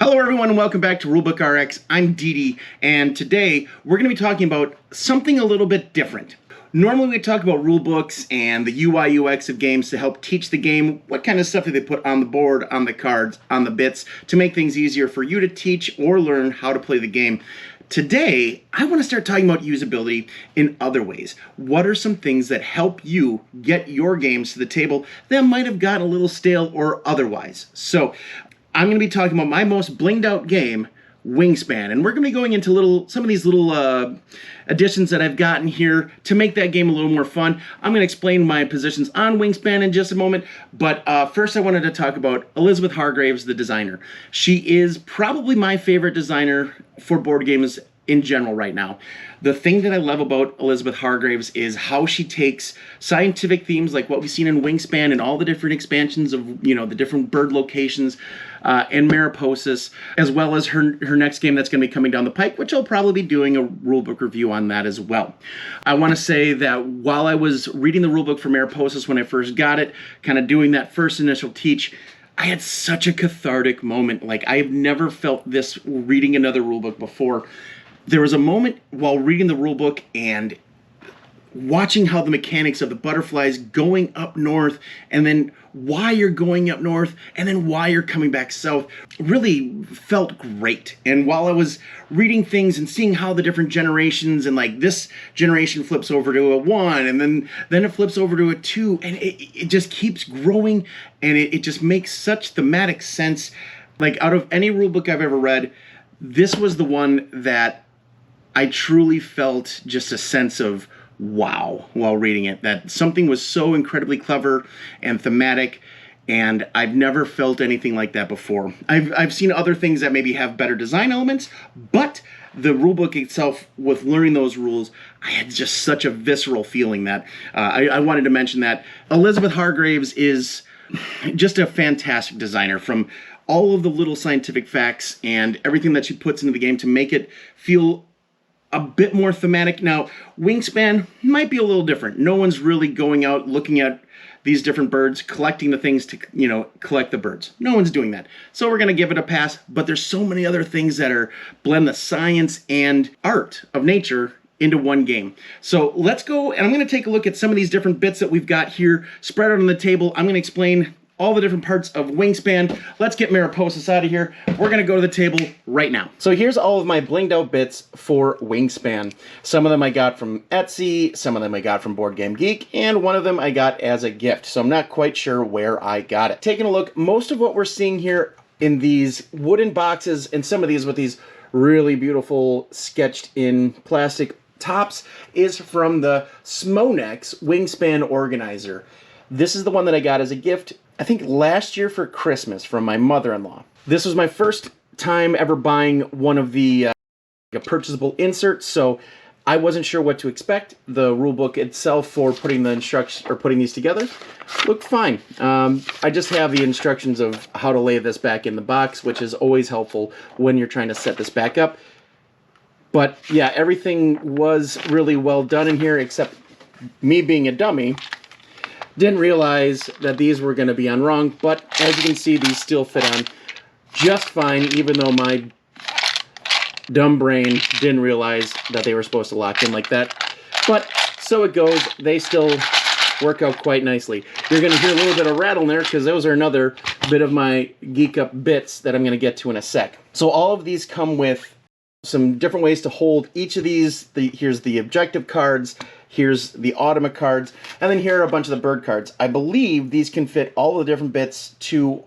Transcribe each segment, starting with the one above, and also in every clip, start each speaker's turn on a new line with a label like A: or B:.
A: Hello everyone and welcome back to Rulebook RX. I'm Dee, and today we're going to be talking about something a little bit different. Normally we talk about rulebooks and the UI UX of games to help teach the game, what kind of stuff do they put on the board, on the cards, on the bits, to make things easier for you to teach or learn how to play the game. Today, I want to start talking about usability in other ways. What are some things that help you get your games to the table that might have gotten a little stale or otherwise? So, I'm going to be talking about my most blinged out game, Wingspan, and we're going to be going into some of these little additions that I've gotten here to make that game a little more fun. I'm going to explain my positions on Wingspan in just a moment, but first I wanted to talk about Elizabeth Hargraves, the designer. She is probably my favorite designer for board games in general right now. The thing that I love about Elizabeth Hargraves is how she takes scientific themes like what we've seen in Wingspan and all the different expansions of, the different bird locations and Mariposas, as well as her next game that's going to be coming down the pike, which I'll probably be doing a rulebook review on that as well. I want to say that while I was reading the rulebook for Mariposas when I first got it, kind of doing that first initial teach, I had such a cathartic moment. Like, I've never felt this reading another rulebook before. There was a moment while reading the rulebook and watching how the mechanics of the butterflies going up north, and then why you're going up north, and then why you're coming back south, really felt great. And while I was reading things and seeing how the different generations, and like this generation flips over to a 1, and then it flips over to a 2, and it just keeps growing, and it just makes such thematic sense. Like, out of any rulebook I've ever read, this was the one that I truly felt just a sense of wow while reading it, that something was so incredibly clever and thematic, and I've never felt anything like that before. I've seen other things that maybe have better design elements, but the rulebook itself, with learning those rules, I had just such a visceral feeling that I wanted to mention that. Elizabeth Hargraves is just a fantastic designer, from all of the little scientific facts and everything that she puts into the game to make it feel a bit more thematic. Now, Wingspan might be a little different. No one's really going out looking at these different birds, collecting the things to, collect the birds. No one's doing that. So we're going to give it a pass, but there's so many other things that blend the science and art of nature into one game. So let's go, and I'm going to take a look at some of these different bits that we've got here spread out on the table. I'm going to explain all the different parts of Wingspan. Let's get Mariposas out of here. We're gonna go to the table right now. So here's all of my blinged out bits for Wingspan. Some of them I got from Etsy, some of them I got from Board Game Geek, and one of them I got as a gift, so I'm not quite sure where I got it. Taking a look, most of what we're seeing here in these wooden boxes, and some of these with these really beautiful sketched in plastic tops, is from the Smonex Wingspan Organizer. This is the one that I got as a gift, I think last year for Christmas, from my mother-in-law. This was my first time ever buying one of the purchasable inserts, so I wasn't sure what to expect. The rulebook itself for putting the instructions, or putting these together, looked fine. I just have the instructions of how to lay this back in the box, which is always helpful when you're trying to set this back up. But yeah, everything was really well done in here, except me being a dummy. Didn't realize that these were going to be on wrong, but as you can see, these still fit on just fine, even though my dumb brain didn't realize that they were supposed to lock in like that. But so it goes. They still work out quite nicely. You're going to hear a little bit of rattle in there because those are another bit of my geek up bits that I'm going to get to in a sec. So all of these come with some different ways to hold each of these. Here's the objective cards, here's the Automa cards, and then here are a bunch of the bird cards. I believe these can fit all the different bits to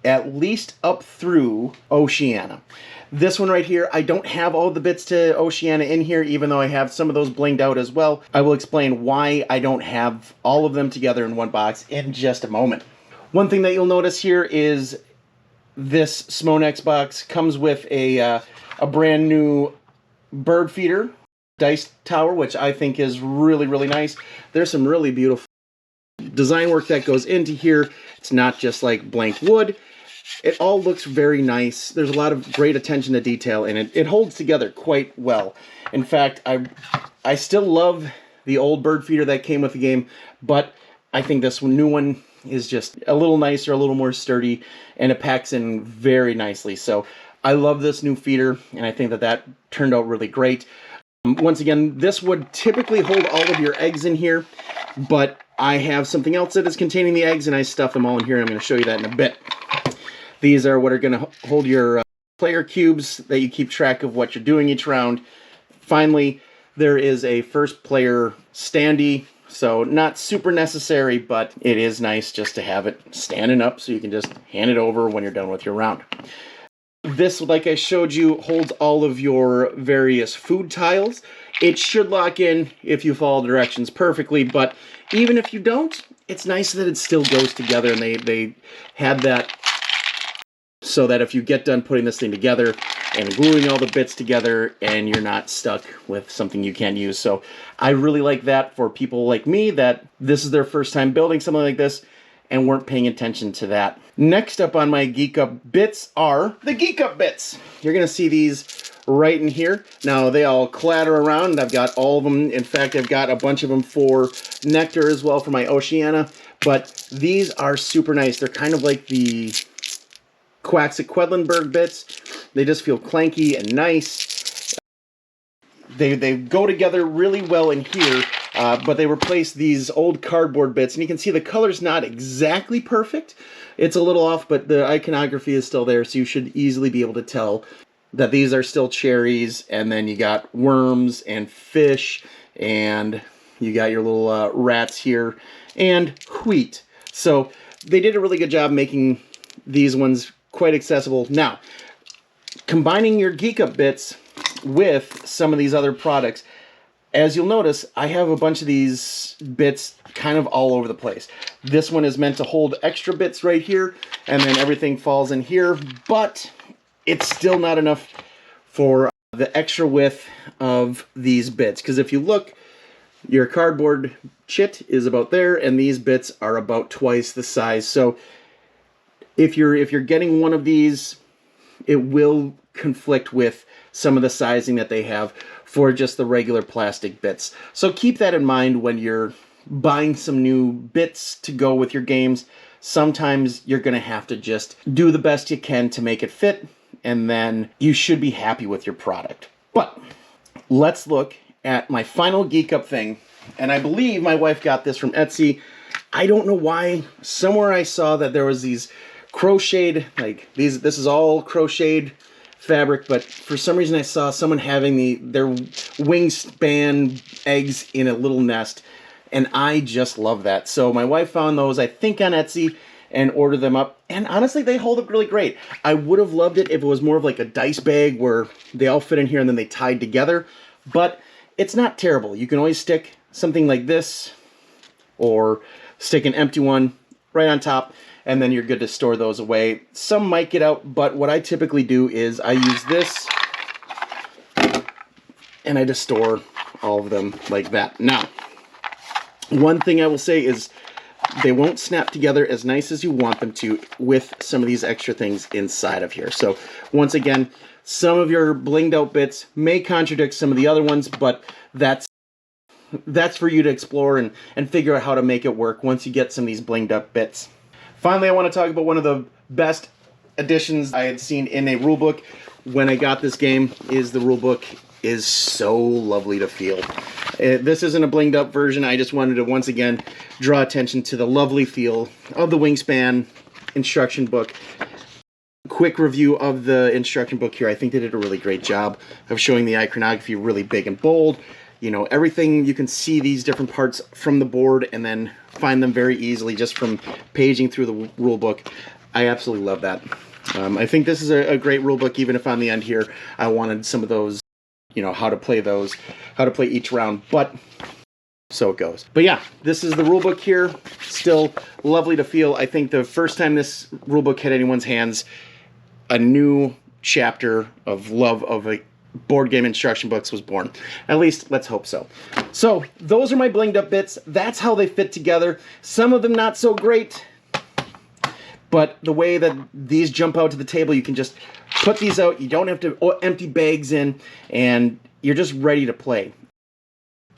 A: at least up through Oceania. This one right here, I don't have all the bits to Oceania in here, even though I have some of those blinged out as well. I will explain why I don't have all of them together in one box in just a moment. One thing that you'll notice here is this Smonex box comes with a brand new bird feeder dice tower, which I think is really, really nice. There's some really beautiful design work that goes into here. It's not just like blank wood. It all looks very nice. There's a lot of great attention to detail, and it holds together quite well. In fact, I still love the old bird feeder that came with the game, but I think this new one is just a little nicer, a little more sturdy, and it packs in very nicely. So I love this new feeder, and I think that that turned out really great. Once again, this would typically hold all of your eggs in here, but I have something else that is containing the eggs, and I stuff them all in here. I'm going to show you that in a bit. These are what are going to hold your player cubes that you keep track of what you're doing each round. Finally, there is a first player standee, so not super necessary, but it is nice just to have it standing up so you can just hand it over when you're done with your round. This, like I showed you, holds all of your various food tiles. It should lock in if you follow directions perfectly, but even if you don't, it's nice that it still goes together, and they had that so that if you get done putting this thing together and gluing all the bits together, and you're not stuck with something you can't use. So I really like that for people like me that this is their first time building something like this and weren't paying attention to that. Next up on my Geek Up bits are the Geek Up bits. You're gonna see these right in here. Now they all clatter around. I've got all of them. In fact, I've got a bunch of them for Nectar as well for my Oceania, but these are super nice. They're kind of like the Quedlinburg bits. They just feel clanky and nice. They go together really well in here, but they replace these old cardboard bits, and you can see the color's not exactly perfect. It's a little off, but the iconography is still there, so you should easily be able to tell that these are still cherries, and then you got worms and fish, and you got your little rats here, and wheat. So they did a really good job making these ones quite accessible. Now, combining your Geek Up bits with some of these other products, as you'll notice, I have a bunch of these bits kind of all over the place. This one is meant to hold extra bits right here, and then everything falls in here, but it's still not enough for the extra width of these bits. Because if you look, your cardboard chit is about there, and these bits are about twice the size. So if you're getting one of these, it will conflict with some of the sizing that they have for just the regular plastic bits. So keep that in mind when you're buying some new bits to go with your games. Sometimes you're going to have to just do the best you can to make it fit, and then you should be happy with your product. But let's look at my final Geek Up thing, and I believe my wife got this from Etsy. I don't know why. Somewhere I saw that there was these crocheted, like these, this is all crocheted fabric, but for some reason I saw someone having their Wingspan eggs in a little nest, and I just love that. So my wife found those, I think, on Etsy and ordered them up, and honestly they hold up really great. I would have loved it if it was more of like a dice bag where they all fit in here and then they tied together, but it's not terrible. You can always stick something like this or stick an empty one right on top, and then you're good to store those away. Some might get out, but what I typically do is I use this and I just store all of them like that. Now, one thing I will say is they won't snap together as nice as you want them to with some of these extra things inside of here. So once again, some of your blinged out bits may contradict some of the other ones, but that's for you to explore and figure out how to make it work once you get some of these blinged up bits. Finally, I want to talk about one of the best additions I had seen in a rulebook when I got this game. Is the rulebook is so lovely to feel. This isn't a blinged up version. I just wanted to once again draw attention to the lovely feel of the Wingspan instruction book. Quick review of the instruction book here. I think they did a really great job of showing the iconography really big and bold. You know, everything, you can see these different parts from the board and then find them very easily just from paging through the rule book. I absolutely love that. I think this is a great rule book, even if on the end here I wanted some of those, you know, how to play those, how to play each round, but so it goes. But yeah, this is the rule book here. Still lovely to feel. I think the first time this rule book hit anyone's hands, a new chapter of love of a board game instruction books was born. At least, let's hope so. So, those are my blinged up bits. That's how they fit together. Some of them not so great, but the way that these jump out to the table, you can just put these out. You don't have to empty bags in, and you're just ready to play.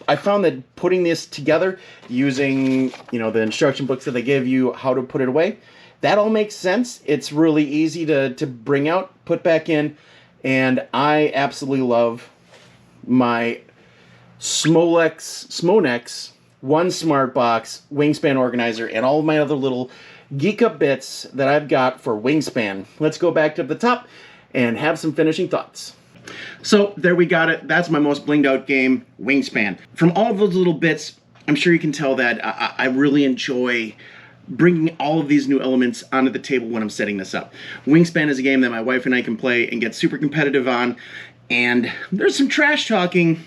A: I found that putting this together using, you know, the instruction books that they give you how to put it away, that all makes sense. It's really easy to bring out, put back in, and I absolutely love my Smonex One Smart Box Wingspan organizer and all of my other little geek up bits that I've got for Wingspan. Let's go back to the top and have some finishing thoughts. So there we got it. That's my most blinged out game, Wingspan. From all of those little bits, I'm sure you can tell that I really enjoy bringing all of these new elements onto the table when I'm setting this up. Wingspan is a game that my wife and I can play and get super competitive on, and there's some trash talking,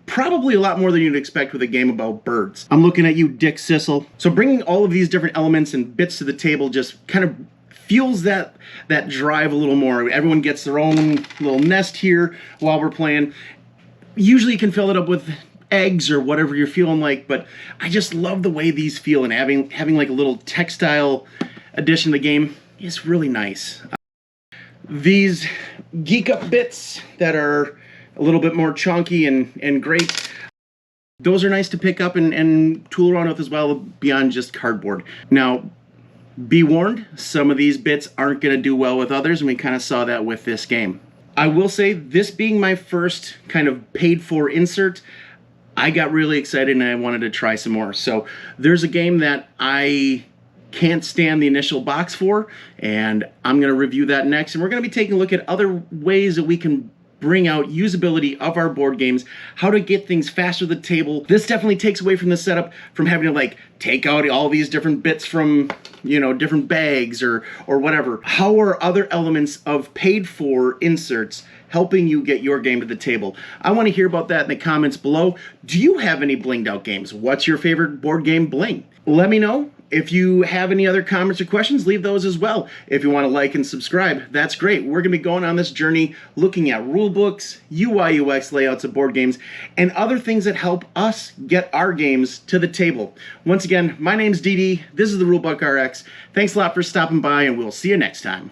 A: probably a lot more than you'd expect with a game about birds. I'm looking at you, Dick Sissel. So bringing all of these different elements and bits to the table just kind of fuels that drive a little more. Everyone gets their own little nest here while we're playing. Usually you can fill it up with eggs or whatever you're feeling like, but I just love the way these feel, and having like a little textile addition to the game is really nice. These geek up bits that are a little bit more chunky and great, those are nice to pick up and tool around with as well, beyond just cardboard. Now, be warned, some of these bits aren't going to do well with others, and we kind of saw that with this game. I will say, this being my first kind of paid for insert, I got really excited and I wanted to try some more. So there's a game that I can't stand the initial box for, and I'm going to review that next. And we're going to be taking a look at other ways that we can bring out usability of our board games, how to get things faster to the table. This definitely takes away from the setup, from having to like take out all these different bits from, you know, different bags or whatever. How are other elements of paid for inserts helping you get your game to the table? I want to hear about that in the comments below. Do you have any blinged out games? What's your favorite board game bling? Let me know. If you have any other comments or questions, leave those as well. If you want to like and subscribe, that's great. We're going to be going on this journey looking at rule books, UI, UX layouts of board games, and other things that help us get our games to the table. Once again, my name's DD. This is the RBRX. Thanks a lot for stopping by, and we'll see you next time.